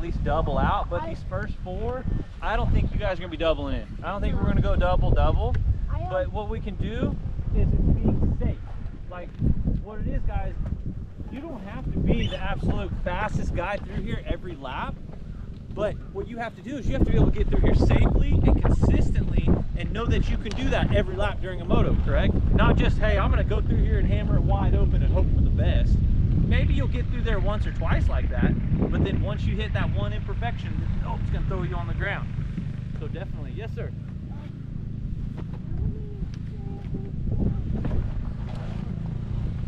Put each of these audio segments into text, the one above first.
at least double out, but these first 4, I don't think you guys are gonna be doubling in. I don't think we're gonna go double. But what we can do is it's being safe. Like what it is, guys, you don't have to be the absolute fastest guy through here every lap. But what you have to do is you have to be able to get through here safely and consistently and know that you can do that every lap during a moto, correct? Not just, hey, I'm gonna go through here and hammer it wide open and hope for the best. Maybe you'll get through there once or twice like that, but then once you hit that one imperfection, oh, it's gonna throw you on the ground. So definitely, yes sir.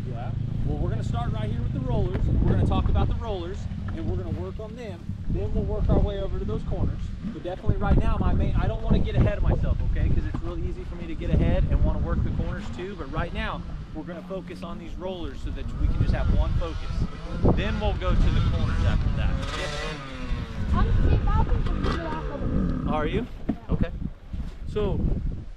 Yeah, well we're gonna start right here with the rollers. We're gonna talk about the rollers and we're gonna work on them. Then we'll work our way over to those corners. But definitely right now, I don't want to get ahead of myself, okay? Because it's really easy for me to get ahead and want to work the corners too. But right now, we're going to focus on these rollers so that we can just have one focus. Then we'll go to the corners after that. Are you? Okay. So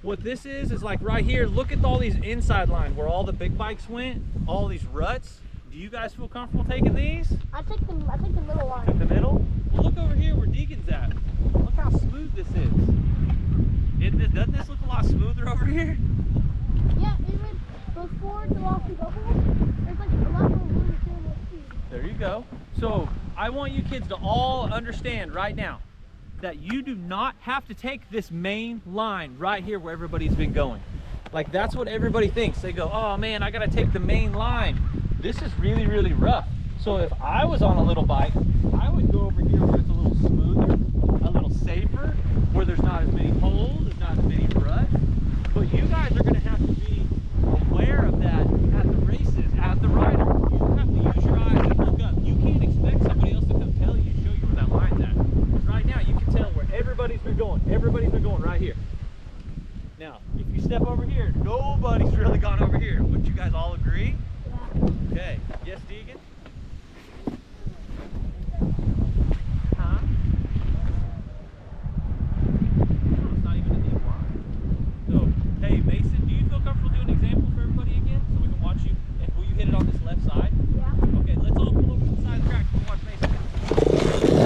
what this is like right here, look at all these inside lines where all the big bikes went, all these ruts. Do you guys feel comfortable taking these? I take the middle line. Took the middle? Well, look over here where Deacon's at. Look how smooth this is. Doesn't this look a lot smoother over here? Yeah, even before the walk is over, there's like a lot more room to turn with speed. There you go. So I want you kids to all understand right now that you do not have to take this main line right here where everybody's been going. Like that's what everybody thinks. They go, oh man, I gotta take the main line. This is really, really rough. So if I was on a little bike, I would go over here where it's a little smoother, a little safer, where there's not as many holes, there's not as many ruts. But you guys are gonna have to be aware of that at the races, as the rider. You have to use your eyes and look up. You can't expect somebody else to come tell you, show you where that line's at. Right now, you can tell where everybody's been going. Everybody's been going right here. Now, if you step over here, nobody's really gone over here. Would you guys all agree? Okay. Yes, Deegan? Huh? No, it's not even a deep line. So, hey, Mason, do you feel comfortable doing an example for everybody again? So we can watch you. And will you hit it on this left side? Yeah. Okay, let's all pull over to the side of the track so we can watch Mason.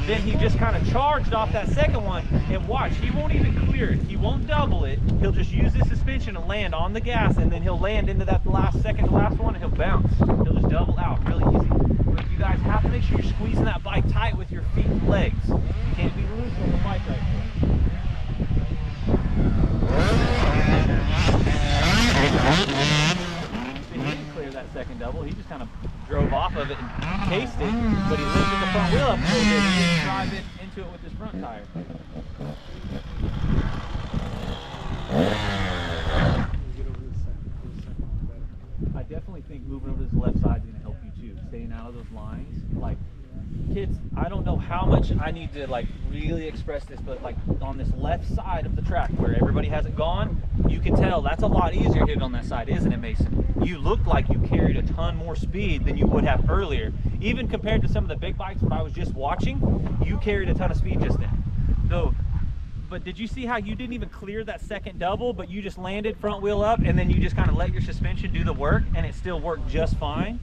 Then he just kind of charged off that second one, and watch, he won't even clear it. He won't double it. He'll just use this suspension to land on the gas, and then he'll land into that second to last one, and he'll bounce. He'll just double out really easy. But you guys have to make sure you're squeezing that bike tight with your feet and legs. You can't be loose on the bike right here. He didn't clear that second double. He just kind of drove off of it and cased it, but he lifted the front wheel up a little bit. He didn't drive it into it with his front tire. I definitely think moving over to this left side is going to help you too. Staying out of those lines. Like, kids, I don't know how much I need to like really express this, but like on this left side of the track where everybody hasn't gone, you can tell that's a lot easier to hit on that side, isn't it, Mason? You looked like you carried a ton more speed than you would have earlier. Even compared to some of the big bikes what I was just watching, you carried a ton of speed just then. So, but did you see how you didn't even clear that second double, but you just landed front wheel up and then you just kind of let your suspension do the work and it still worked just fine?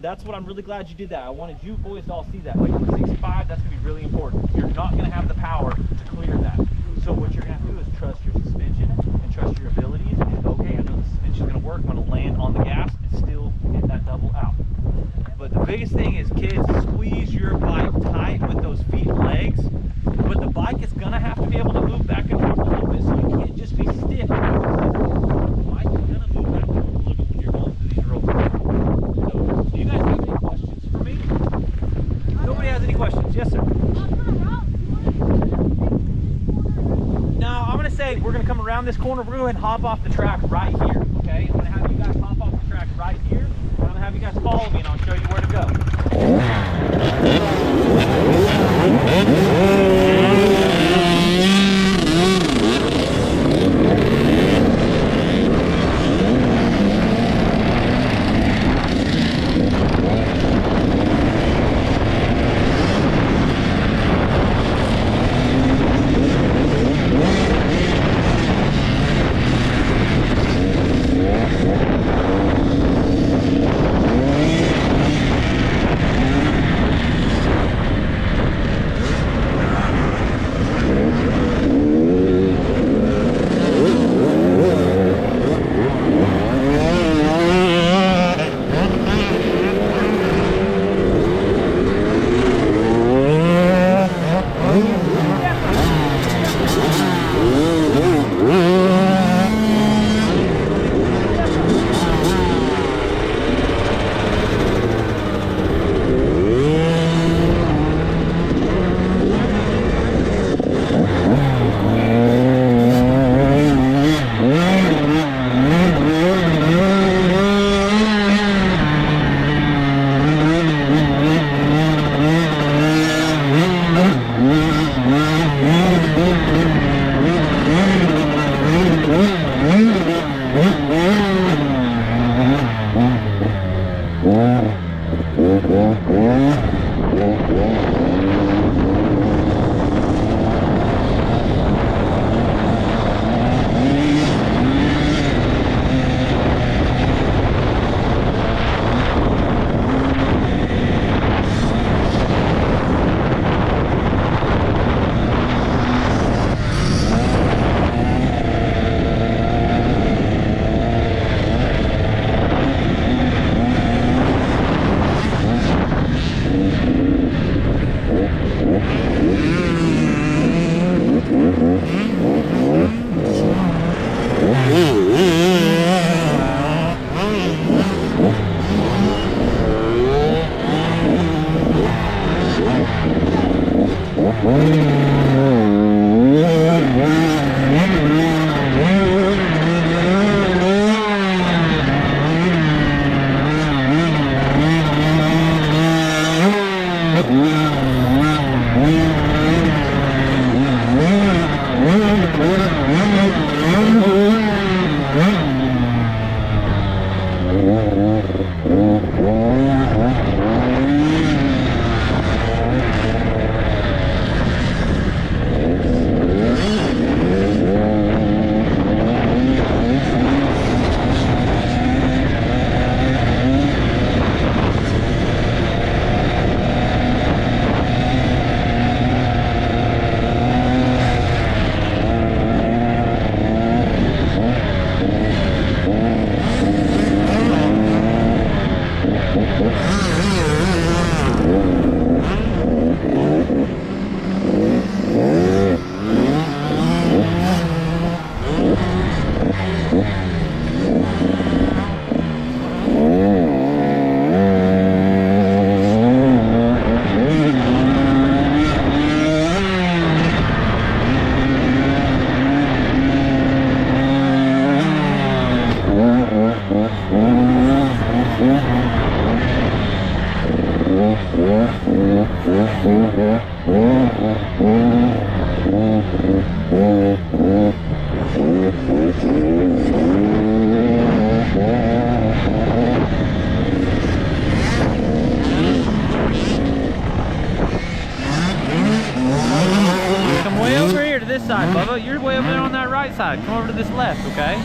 That's what I'm really glad you did that. I wanted you boys to all see that. Like on the 65, that's going to be really important. You're not going to have the power to clear that. So what you're going to have to do is trust your suspension and trust your abilities. And okay, I know the suspension is going to work. I'm going to land on the gas and still get that double out. But the biggest thing is, kids, squeeze your bike have to be able to move back and forth a little bit, so you can't just be stiff. Why you're gonna move back and forth a little bit when you're going through these ropes. So, do you guys have any questions for me? Nobody has any questions? Yes, sir. Now, I'm gonna say we're gonna come around this corner. We're gonna go ahead and hop off the track right here. Okay? I'm gonna have you guys hop off the track right here. I'm gonna have you guys follow me, and I'll show you where to go. Side, Bubba. You're way over there on that right side. Come over to this left, okay?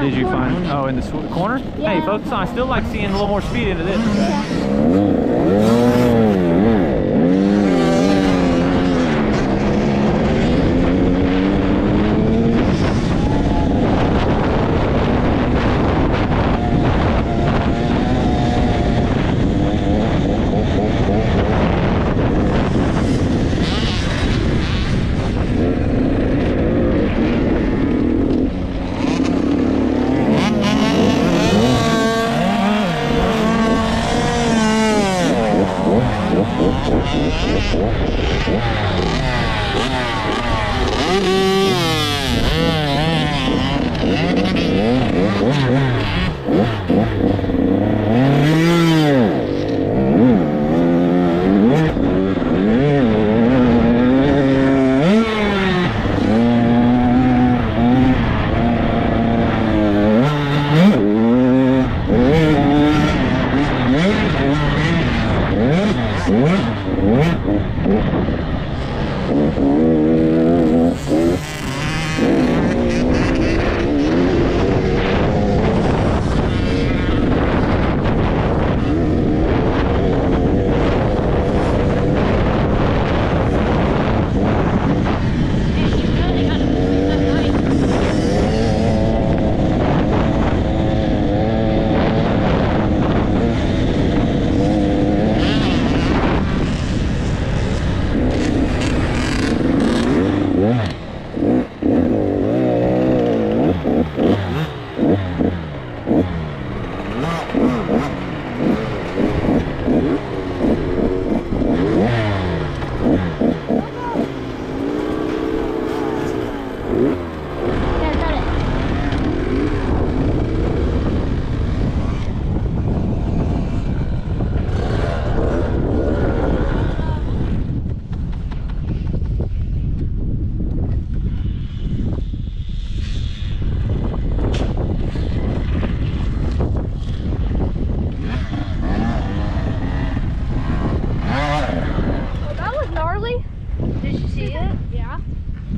Did you find? Oh, in the corner? Yeah. Hey, focus on. I still like seeing a little more speed into this.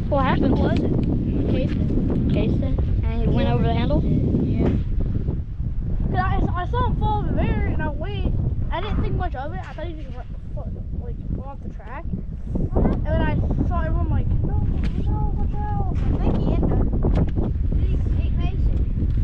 What happened? What was it? Cased it. And he went over the handle? Yeah. I saw him fall over there, and I waited. I didn't think much of it. I thought he just go off the track. And then I saw everyone no, watch out. I think he ended up. Did he Mason?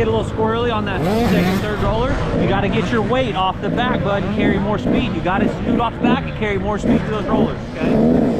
Get a little squirrely on that second, third roller. You got to get your weight off the back, bud, and carry more speed. You got to scoot off the back and carry more speed to those rollers, okay?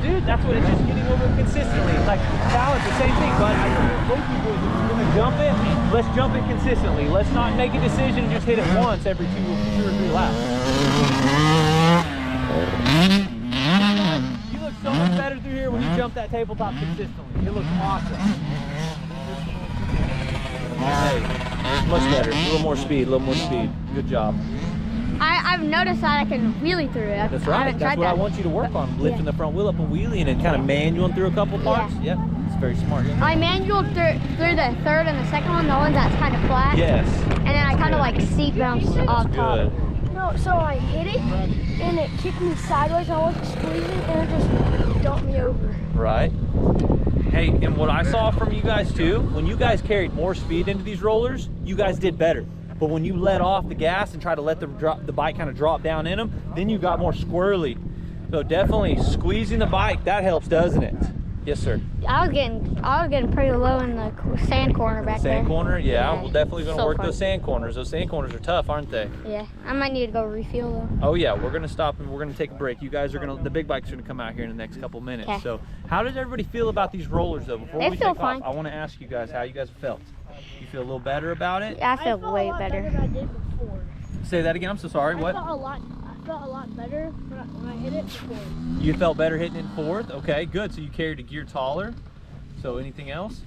Dude, that's what it's just getting over consistently. Like balance, the same thing, but I think most people, if you're gonna jump it, let's jump it consistently. Let's not make a decision and just hit it once every 2 or 3 laps. You look so much better through here when you jump that tabletop consistently. It looks awesome. Hey, much better. A little more speed, a little more speed. Good job. I've noticed that I can wheelie through it. That's right. That's what I want you to work on. Lifting the front wheel up and wheeling and kind of manualing through a couple parts. Yeah. It's very smart. Yeah. I manualed through the third and the second one, the one that's kind of flat. Yes. And then I kind of like seat bounced off top. Good. No, so I hit it and it kicked me sideways. I wasn't squeezing and it just dumped me over. Right. Hey, and what I saw from you guys too, when you guys carried more speed into these rollers, you guys did better. But when you let off the gas and try to let the bike kind of drop down in them, then you got more squirrely. So definitely squeezing the bike, that helps, doesn't it? Yes, sir. I was getting pretty low in the sand corner back there. Sand corner? Yeah, we're definitely going to work fun. those sand corners. Those sand corners are tough, aren't they? Yeah, I might need to go refuel though. Oh yeah, we're going to stop and we're going to take a break. You guys are going to, the big bike's going to come out here in the next couple minutes. Okay. So how does everybody feel about these rollers though? Before They we feel take fine. off, I want to ask you guys how you guys felt. You feel a little better about it? I feel way a lot better. than I did before. Say that again, I'm so sorry. What? I felt a lot better when I hit it before. You felt better hitting it in fourth? Okay, good. So you carried a gear taller. So anything else?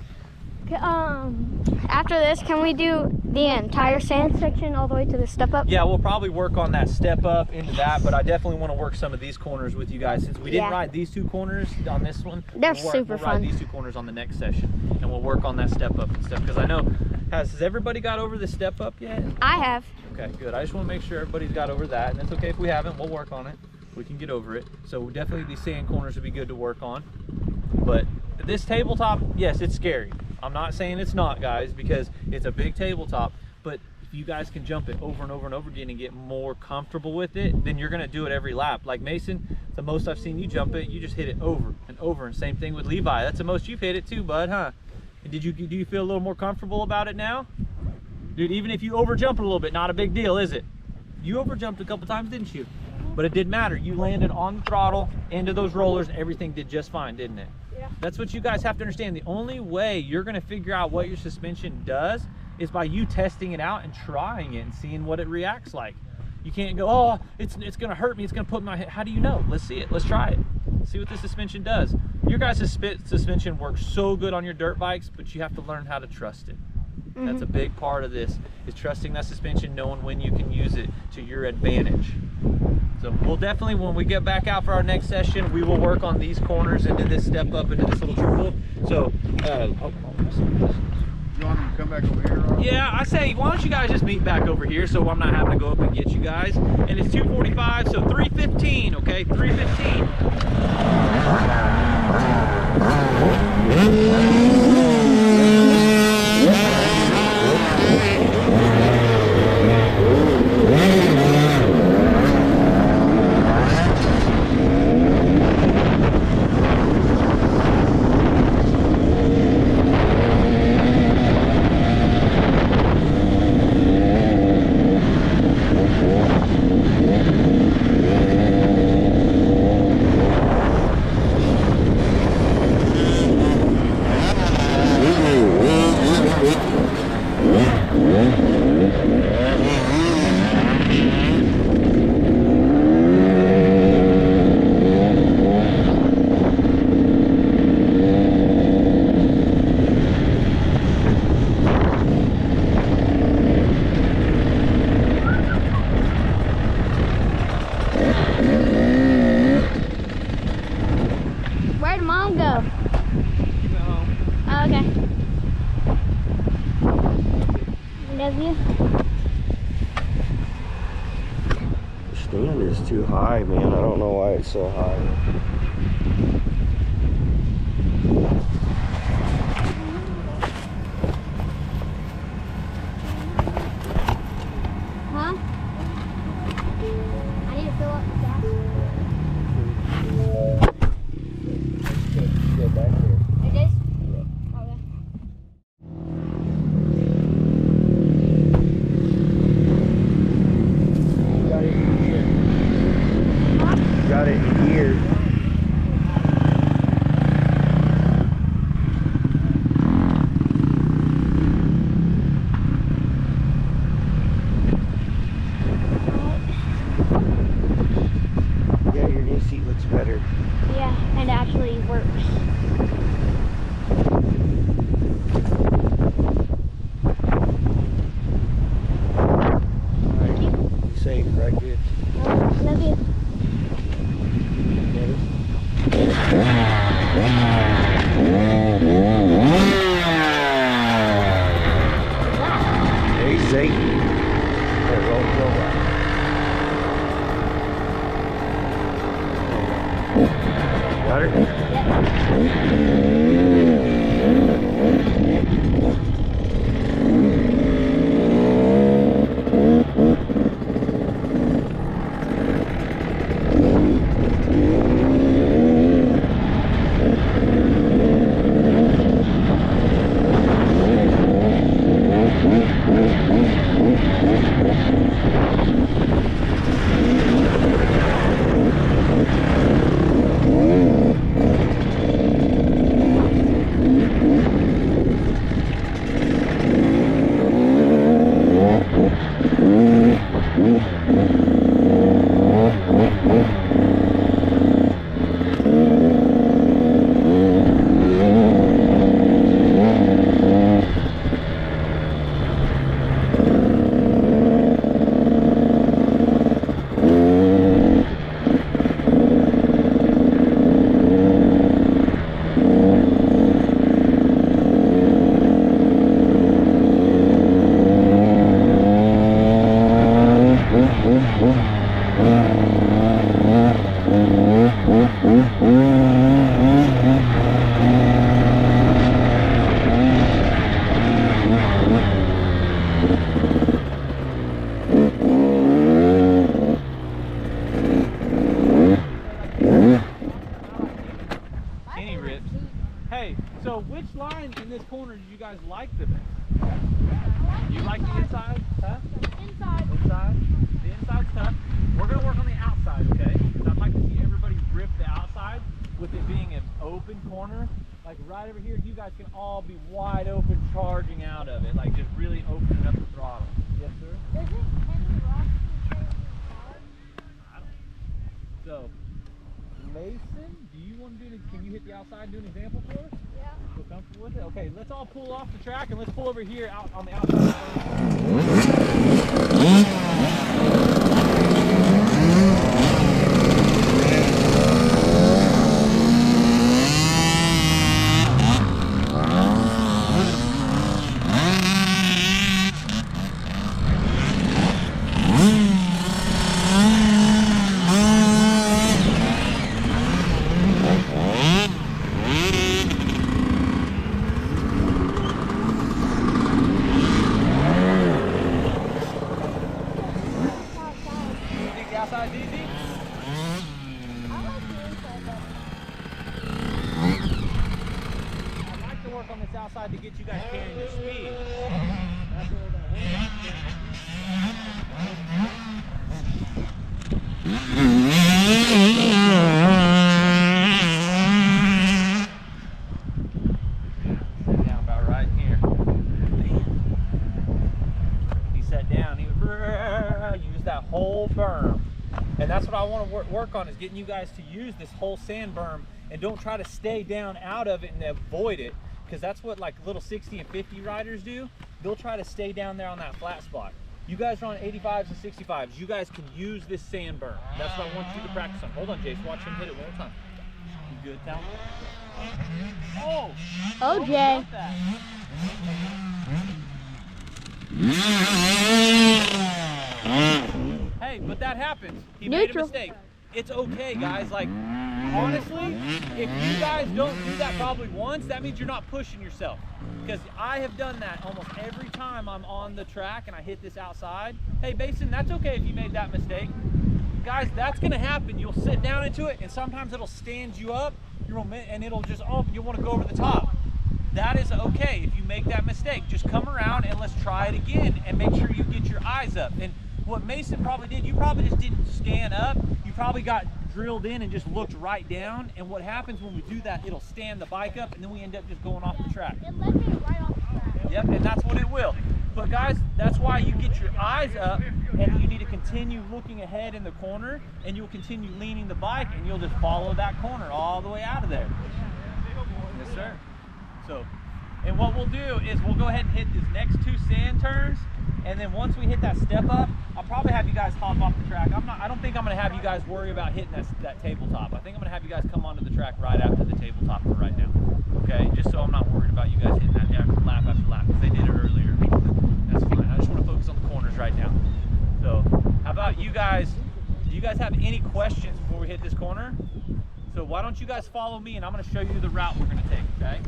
After this, can we do the entire sand section all the way to the step up? Yeah, we'll probably work on that step up into that, but I definitely want to work some of these corners with you guys. Since we didn't ride these 2 corners on this one, They're we'll super ride fun. these 2 corners on the next session, and we'll work on that step up and stuff. Because I know, has everybody got over the step up yet? I have. Okay, good. I just want to make sure everybody's got over that, and it's okay if we haven't. We'll work on it. We can get over it. So definitely these sand corners would be good to work on. But this tabletop, yes, it's scary. I'm not saying it's not, guys, because it's a big tabletop, but if you guys can jump it over and over and over again and get more comfortable with it, then you're gonna do it every lap. Like Mason, the most I've seen you jump it, you just hit it over and over, and same thing with Levi. That's the most you've hit it too, bud, huh? And do you feel a little more comfortable about it now? Dude, even if you over jump it a little bit, not a big deal, is it? You over jumped a couple times, didn't you? But it didn't matter. You landed on the throttle, into those rollers, and everything did just fine, didn't it? Yeah. That's what you guys have to understand. The only way you're gonna figure out what your suspension does is by you testing it out and trying it and seeing what it reacts like. You can't go, oh, it's gonna hurt me, it's gonna put my head. How do you know? Let's see it, let's try it. See what the suspension does. Your guys' suspension works so good on your dirt bikes, but you have to learn how to trust it. That's a big part of this, is trusting that suspension, knowing when you can use it to your advantage. So we'll definitely, when we get back out for our next session, we will work on these corners into this step up into this little triple. So, You want them to come back over here, Rob? yeah, I say, why don't you guys just meet back over here so I'm not having to go up and get you guys. And it's 2:45, so 3:15, okay? 3:15. kind of you. The stand is too high, man. I don't know why it's so high. Huh? I need to fill up the gas. Go back there. It is? Okay. Got it in gear. Yeah, your new seat looks better. Yeah, and it actually works. Alright, be safe, right, dude? Love you. Easy. There, roll back. Got it? Any rips. Hey, so which line in this corner do you guys like the best? You like the inside? Huh? Inside. Inside? The inside's tough. We're going to work on the outside, okay? Because I'd like to see everybody rip the outside with it being an open corner. Like right over here, you guys can all be wide open charging out of it. Like just really opening up the throttle. Yes, sir? Doesn't Kenny Ross say in the car? I don't. So, Mason, do you want to do can you hit the outside and do an example for us? Yeah. Feel comfortable with it? Okay, let's all pull off the track and let's pull over here out on the outside. Outside easy? I like the inside better. I'd like to work on this outside to get you guys carrying the speed. That's what we're going to Sit down about right here. He sat down, he used that whole berm. And that's what I want to work on, is getting you guys to use this whole sand berm and don't try to stay down out of it and avoid it, because that's what like little 60 and 50 riders do. They'll try to stay down there on that flat spot. You guys are on 85s and 65s. You guys can use this sand berm. That's what I want you to practice on. Hold on, Jace. Watch him hit it one more time. You good, Tal? Oh! Oh, Jay. Got that. Hey, but that happens. He made a Neutral. mistake. It's okay, guys. Like, honestly, if you guys don't do that probably once, that means you're not pushing yourself. Because I have done that almost every time I'm on the track and I hit this outside. Hey, Basin, that's okay if you made that mistake. Guys, that's going to happen. You'll sit down into it, and sometimes it'll stand you up, and it'll just, oh, you want to go over the top. That is okay if you make that mistake. Just come around and let's try it again and make sure you get your eyes up. And what Mason probably did, you probably just didn't scan up. You probably got drilled in and just looked right down. And what happens when we do that, it'll stand the bike up, and then we end up just going off the track. It led me right off the track. Yep, and that's what it will. But guys, that's why you get your eyes up, and you need to continue looking ahead in the corner, and you'll continue leaning the bike, and you'll just follow that corner all the way out of there. Yes, sir. So, and what we'll do is we'll go ahead and hit these next 2 sand turns, and then once we hit that step up, I'll probably have you guys hop off the track. I don't think I'm going to have you guys worry about hitting that tabletop. I think I'm going to have you guys come onto the track right after the tabletop for right now. Okay, just so I'm not worried about you guys hitting that lap after lap, because they did it earlier. That's fine. I just want to focus on the corners right now. So, how about you guys? Do you guys have any questions before we hit this corner? So why don't you guys follow me, and I'm going to show you the route we're going to take, okay?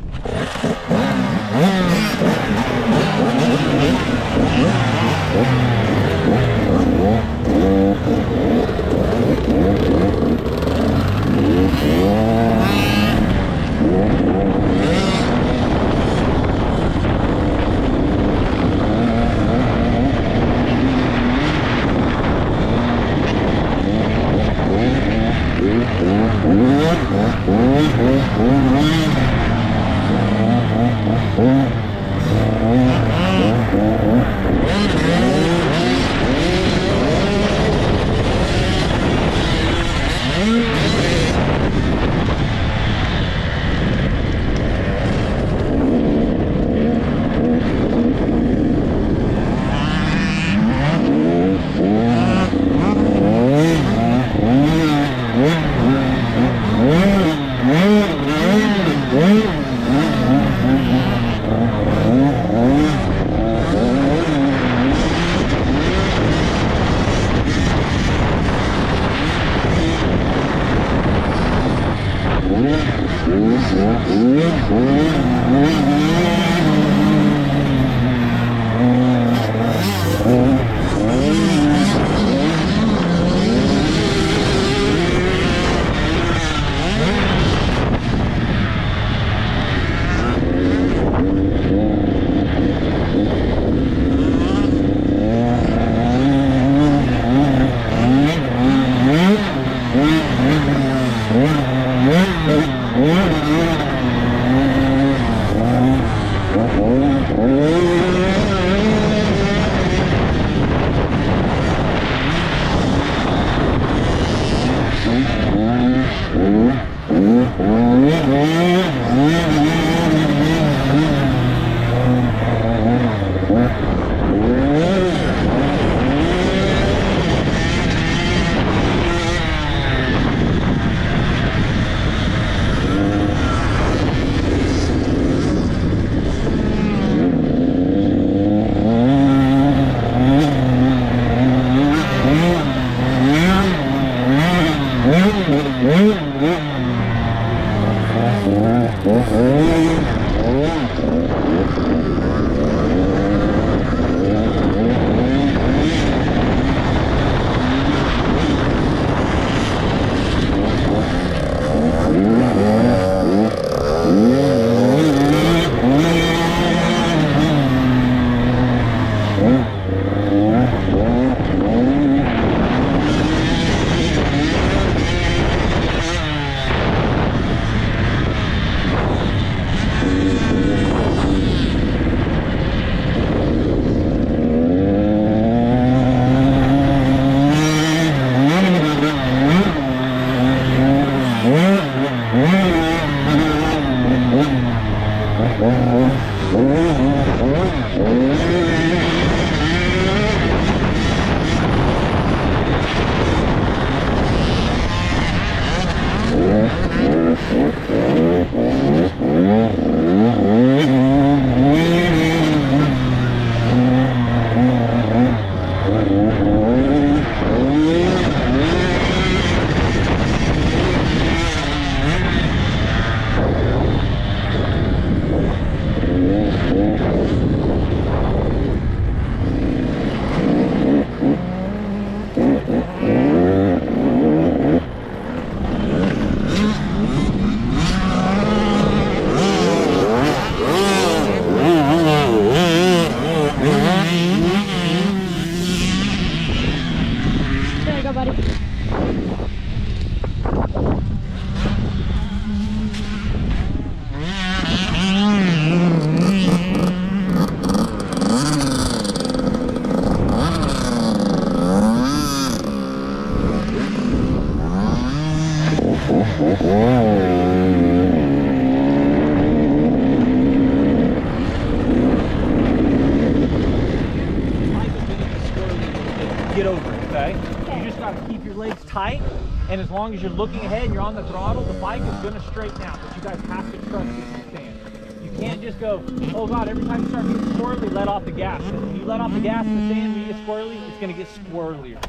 Get over it, okay? You just got to keep your legs tight, and as long as you're looking ahead and you're on the throttle, the bike is going to straighten out, but you guys have to trust this stand. You can't just go, oh God, every time you start getting squirrely, let off the gas. When you let off the gas in the sand, when you get squirrely, it's going to get squirrelier.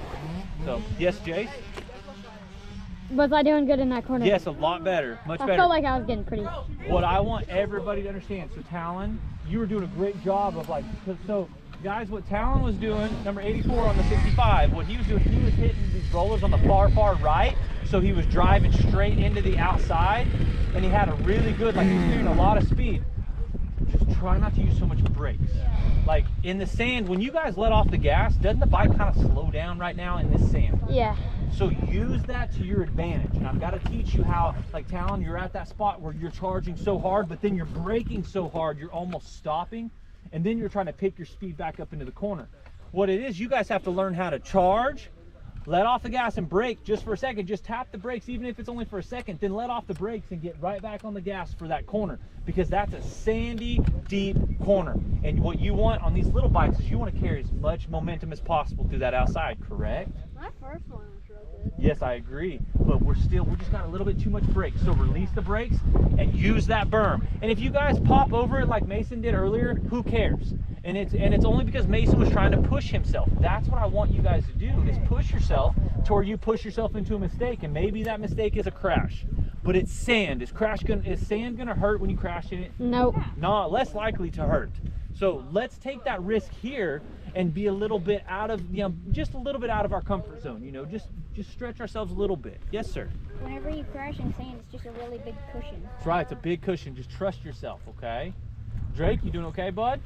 So, yes, Jace? Was I doing good in that corner? Yes, a lot better, much better. I felt like I was getting pretty. What I want everybody to understand, so Talon, you were doing a great job of like, so guys, what Talon was doing, number 84 on the 65, what he was doing, he was hitting these rollers on the far right, so he was driving straight into the outside, and he had a really good, like he was doing a lot of speed. Just try not to use so much brakes. Like in the sand, when you guys let off the gas, doesn't the bike kind of slow down right now in this sand? Yeah. So use that to your advantage. And I've got to teach you how, like Talon, you're at that spot where you're charging so hard, but then you're braking so hard, you're almost stopping. And then you're trying to pick your speed back up into the corner. What it is, you guys have to learn how to charge, let off the gas and brake just for a second. Just tap the brakes, even if it's only for a second, then let off the brakes and get right back on the gas for that corner, because that's a sandy, deep corner. And what you want on these little bikes is you want to carry as much momentum as possible through that outside, correct? My first one was real good. Yes, I agree, but we just got a little bit too much brake. So release the brakes and use that berm. And if you guys pop over it like Mason did earlier, who cares? And it's only because Mason was trying to push himself. That's what I want you guys to do, is push yourself to where you push yourself into a mistake, and maybe that mistake is a crash. But it's sand. Is sand gonna hurt when you crash in it? Nope. No, less likely to hurt. So let's take that risk here and be a little bit out of, just a little bit out of our comfort zone, just stretch ourselves a little bit. Yes, sir. Whenever you crash in sand, it's just a really big cushion. That's right, it's a big cushion. Just trust yourself, okay? Drake, you doing okay, bud?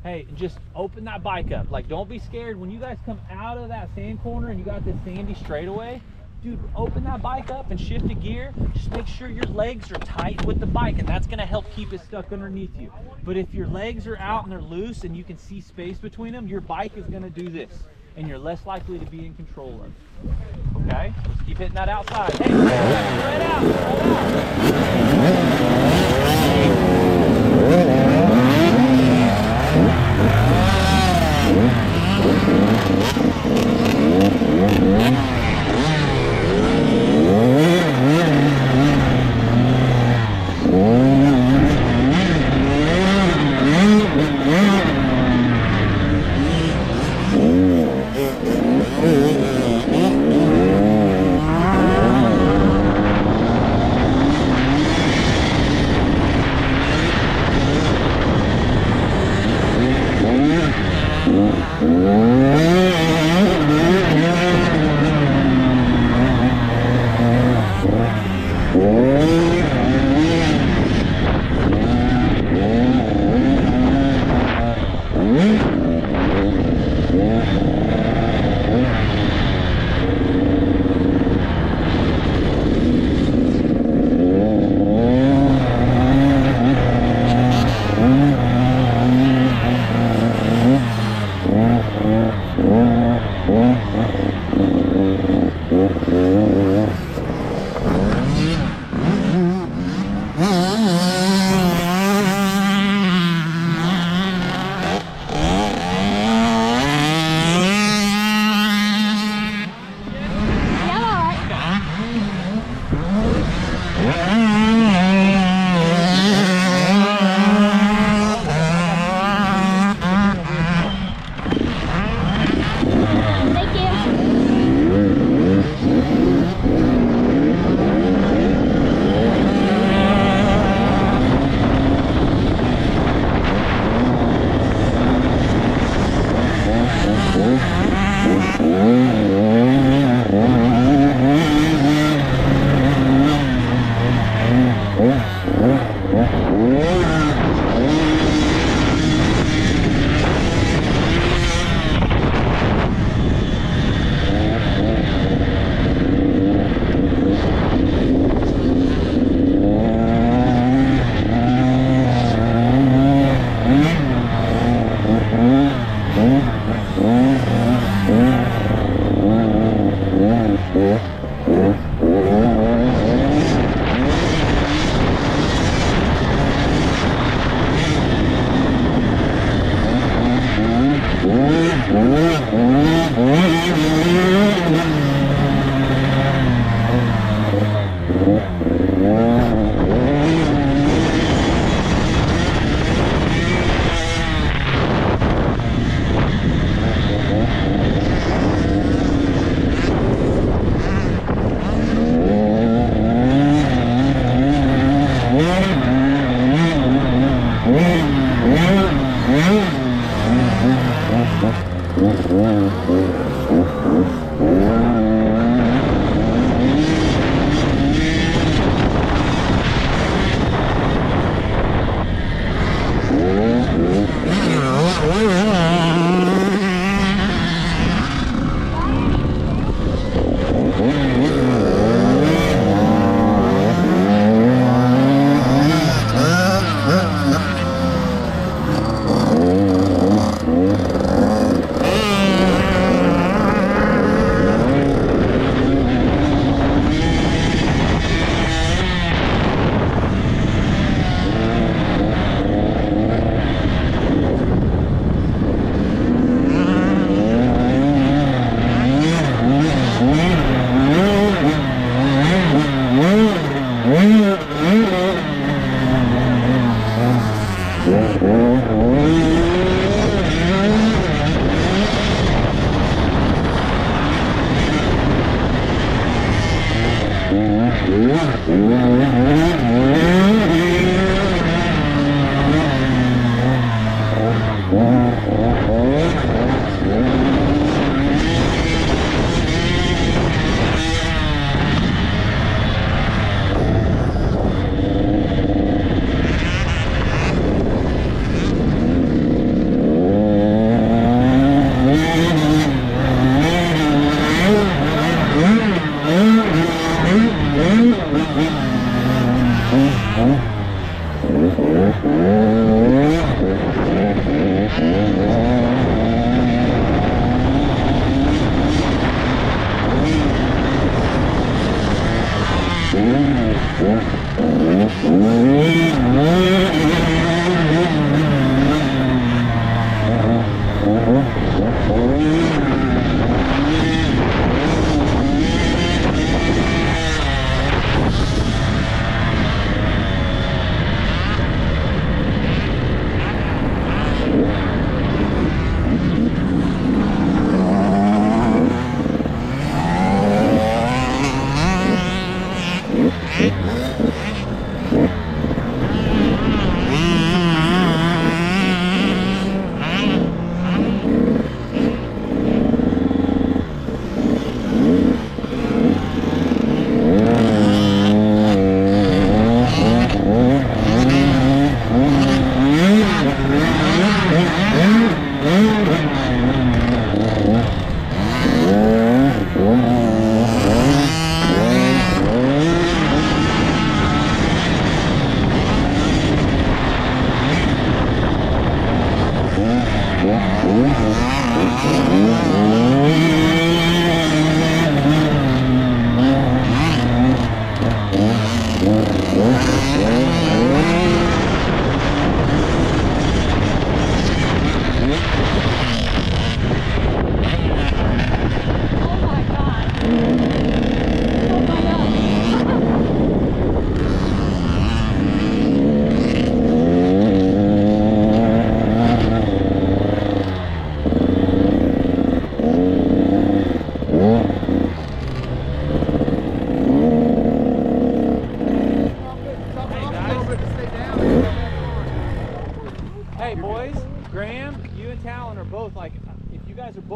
Hey, just open that bike up. Like, don't be scared. When you guys come out of that sand corner and you got this sandy straightaway, dude, open that bike up and shift a gear. Just make sure your legs are tight with the bike, and that's gonna help keep it stuck underneath you. But if your legs are out and they're loose and you can see space between them, your bike is gonna do this, and you're less likely to be in control of it. Okay, let's keep hitting that outside. Hey, straight out, straight out.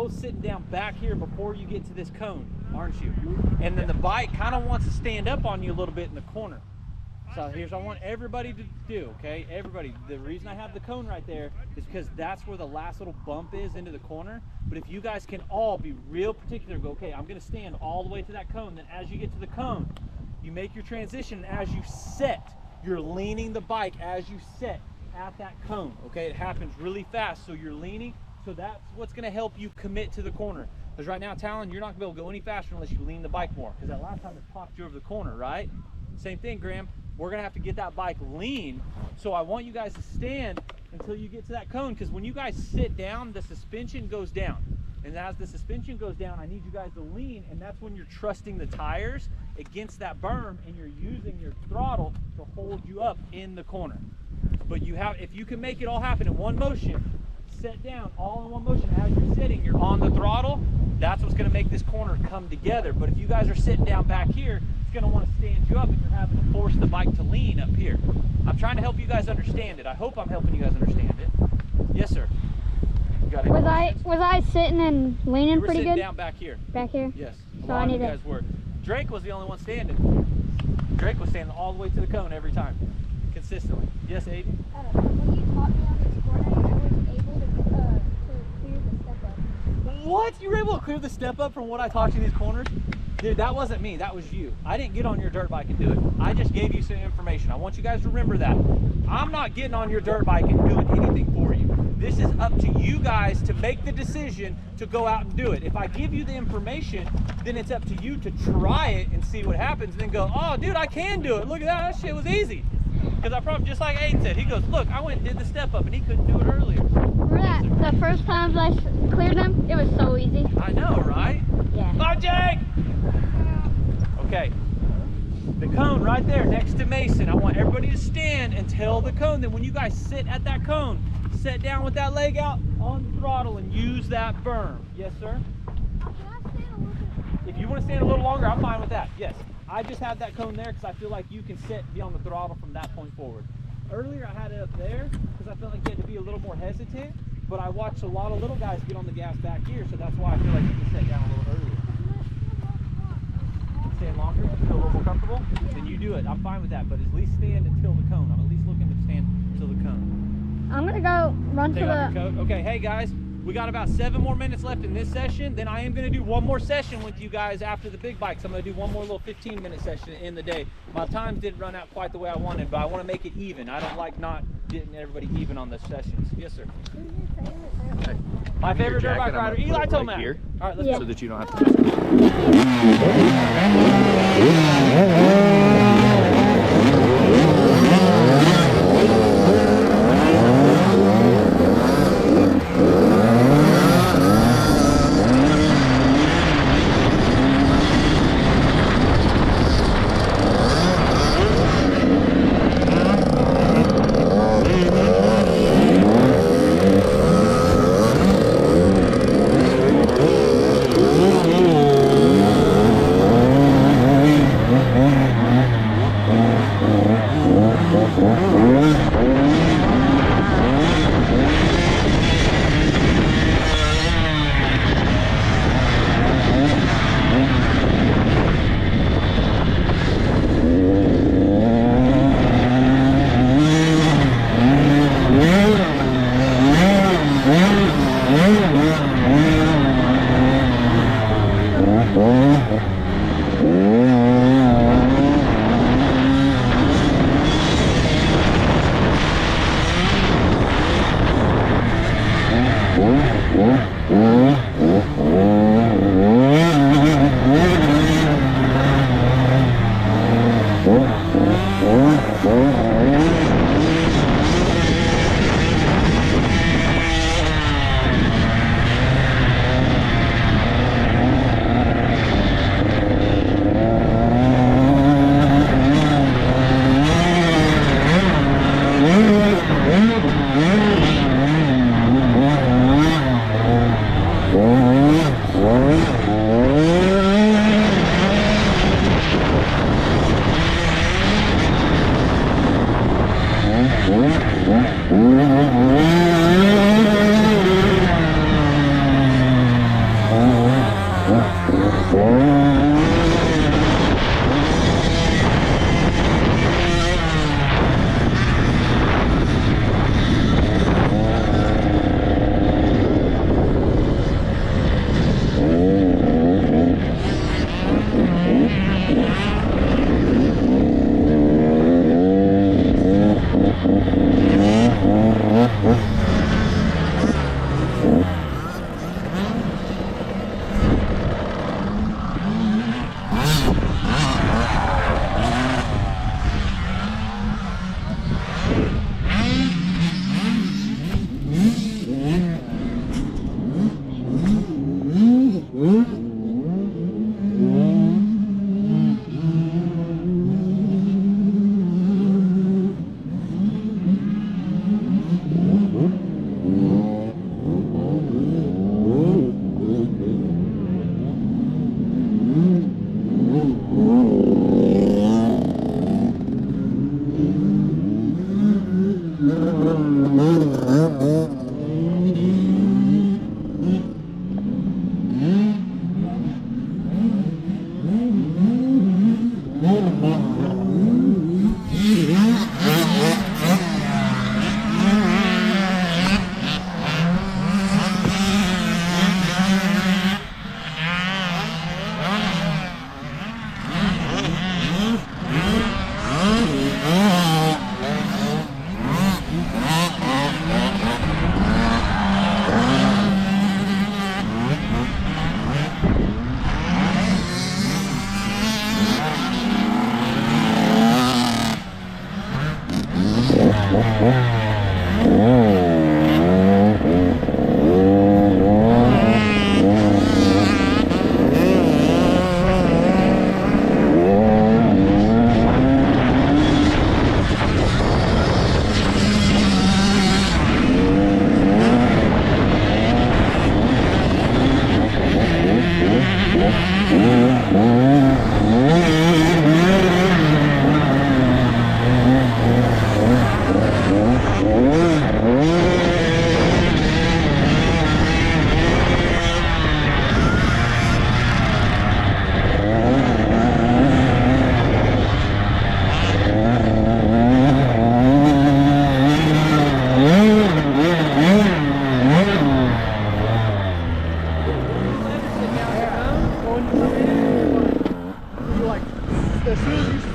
Sitting down back here before you get to this cone, aren't you? And then the bike kind of wants to stand up on you a little bit in the corner. So here's what I want everybody to do, okay? Everybody, the reason I have the cone right there is because that's where the last little bump is into the corner. But if you guys can all be real particular, go, okay, I'm gonna stand all the way to that cone, then as you get to the cone, you make your transition, and as you set, you're leaning the bike as you set at that cone, okay? It happens really fast, so you're leaning, So that's what's going to help you commit to the corner. Because right now, Talon, you're not going to be able to go any faster unless you lean the bike more. Because that last time it popped you over the corner, right? Same thing, Graham. We're going to have to get that bike lean. So I want you guys to stand until you get to that cone. Because when you guys sit down, the suspension goes down. And as the suspension goes down, I need you guys to lean. And that's when you're trusting the tires against that berm. And you're using your throttle to hold you up in the corner. But you have, if you can make it all happen in one motion, set down all in one motion as you're sitting, you're on the throttle, that's what's going to make this corner come together. But if you guys are sitting down back here, it's going to want to stand you up and you're having to force the bike to lean up here. I'm trying to help you guys understand it. I hope I'm helping you guys understand it. Yes, sir. You got any questions? Was I sitting and leaning You were pretty sitting good? down back here. Back here? Yes. A So lot I of you need to- guys were. Drake was the only one standing. Drake was standing all the way to the cone every time, consistently. Yes, Aiden? When you taught me on this corner, I was able to clear the step up. What? You were able to clear the step up from what I taught you in these corners? Dude, that wasn't me. That was you. I didn't get on your dirt bike and do it. I just gave you some information. I want you guys to remember that. I'm not getting on your dirt bike and doing anything for you. This is up to you guys to make the decision to go out and do it. If I give you the information, then it's up to you to try it and see what happens and then go, oh, dude, I can do it. Look at that. That shit was easy. Because I probably, just like Aiden said, he goes, look, I went and did the step up and he couldn't do it earlier. Remember that? The first times I cleared them, it was so easy. I know, right? Yeah. Bye, Jake! Okay. The cone right there next to Mason. I want everybody to stand until the cone. Then when you guys sit at that cone, sit down with that leg out on the throttle and use that berm. Yes, sir? Can I stand a little bit? If you want to stand a little longer, I'm fine with that. Yes. I just have that cone there because I feel like you can sit and be on the throttle from that point forward. Earlier I had it up there because I felt like you had to be a little more hesitant, but I watched a lot of little guys get on the gas back here, so that's why I feel like you can sit down a little earlier. Stand longer, feel a little more comfortable, then you do it. I'm fine with that, but at least stand until the cone. I'm at least looking to stand until the cone. I'm gonna go run Take to off the. your coat. Okay, hey guys, we got about 7 more minutes left in this session. Then I am going to do one more session with you guys after the big bikes. I'm going to do one more little 15-minute session in the day. My times didn't run out quite the way I wanted, but I want to make it even. I don't like not getting everybody even on the sessions. Yes, sir. My favorite dirt bike rider, Eli Tomac. Here, All right, let's Yeah. go. so that you don't have to mess with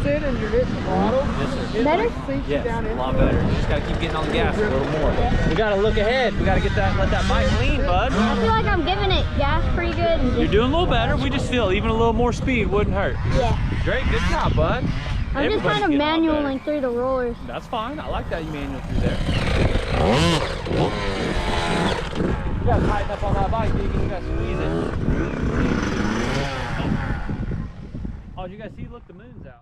in and you're hitting the throttle, Yes, sir. it Better? like sinks you Yes, down a into lot it. better. You just gotta keep getting on the gas a little more. We gotta look ahead. We gotta get that, let that bike lean, bud. I feel like I'm giving it gas pretty good. And You're doing a little better. We just feel even a little more speed wouldn't hurt. yeah. Great, good job, bud. I'm just Everybody's kind of getting a lot better. manualing through the rollers. That's fine. I like that you manual through there. You gotta tighten up on that bike, dude. You gotta squeeze it. Oh, did you guys see? Look, the moon's out.